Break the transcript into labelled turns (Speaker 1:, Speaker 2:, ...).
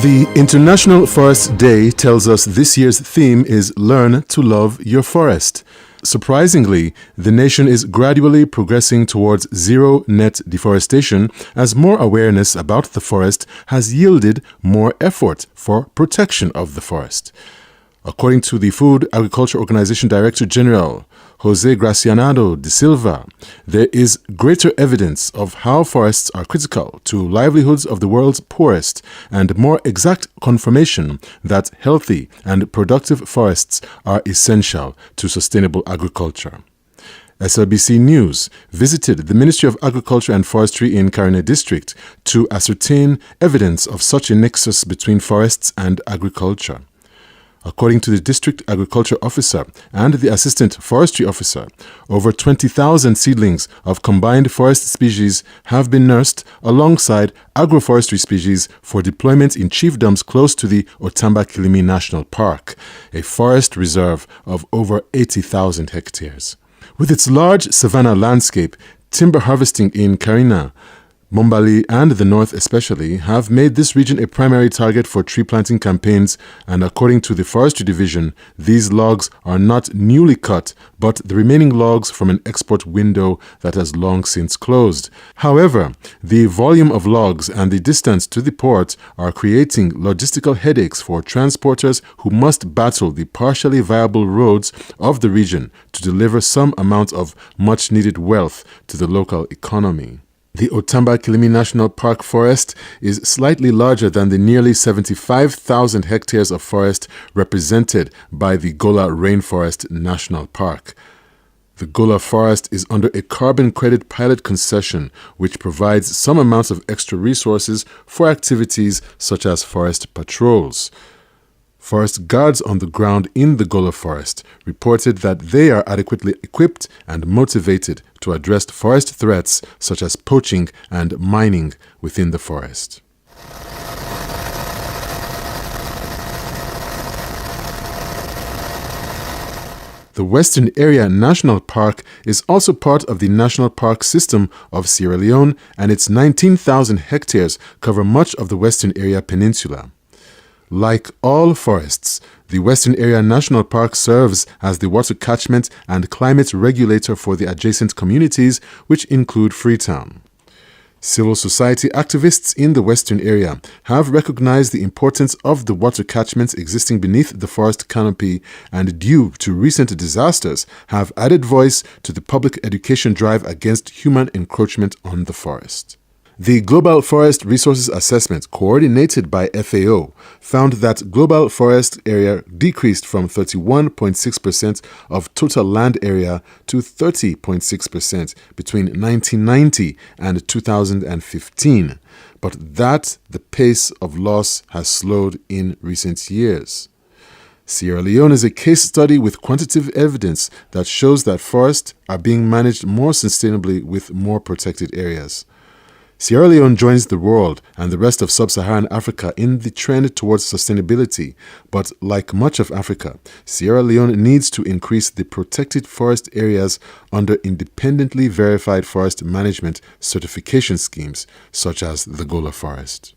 Speaker 1: The International Forest Day tells us this year's theme is Learn to Love Your Forest. Surprisingly, the nation is gradually progressing towards zero net deforestation as more awareness about the forest has yielded more effort for protection of the forest. According to the Food Agriculture Organization Director General, Jose Gracianado de Silva, there is greater evidence of how forests are critical to livelihoods of the world's poorest and more exact confirmation that healthy and productive forests are essential to sustainable agriculture. SLBC News visited the Ministry of Agriculture and Forestry in Karina District to ascertain evidence of such a nexus between forests and agriculture. According to the district agriculture officer and the assistant forestry officer, over 20,000 seedlings of combined forest species have been nursed alongside agroforestry species for deployment in chiefdoms close to the Otamba-Kilimi National Park, a forest reserve of over 80,000 hectares. With its large savanna landscape, timber harvesting in Karina, Mombali and the north especially have made this region a primary target for tree planting campaigns, and according to the Forestry Division, these logs are not newly cut, but the remaining logs from an export window that has long since closed. However, the volume of logs and the distance to the port are creating logistical headaches for transporters who must battle the partially viable roads of the region to deliver some amount of much-needed wealth to the local economy. The Otamba-Kilimi National Park forest is slightly larger than the nearly 75,000 hectares of forest represented by the Gola Rainforest National Park. The Gola forest is under a carbon credit pilot concession, which provides some amounts of extra resources for activities such as forest patrols. Forest guards on the ground in the Gola forest reported that they are adequately equipped and motivated to address forest threats such as poaching and mining within the forest. The Western Area National Park is also part of the National Park System of Sierra Leone, and its 19,000 hectares cover much of the Western Area Peninsula. Like all forests, the Western Area National Park serves as the water catchment and climate regulator for the adjacent communities, which include Freetown. Civil society activists in the Western Area have recognized the importance of the water catchments existing beneath the forest canopy and, due to recent disasters, have added voice to the public education drive against human encroachment on the forest. The Global Forest Resources Assessment, coordinated by FAO, found that global forest area decreased from 31.6% of total land area to 30.6% between 1990 and 2015, but that the pace of loss has slowed in recent years. Sierra Leone is a case study with quantitative evidence that shows that forests are being managed more sustainably with more protected areas. Sierra Leone joins the world and the rest of sub-Saharan Africa in the trend towards sustainability, but like much of Africa, Sierra Leone needs to increase the protected forest areas under independently verified forest management certification schemes, such as the Gola Forest.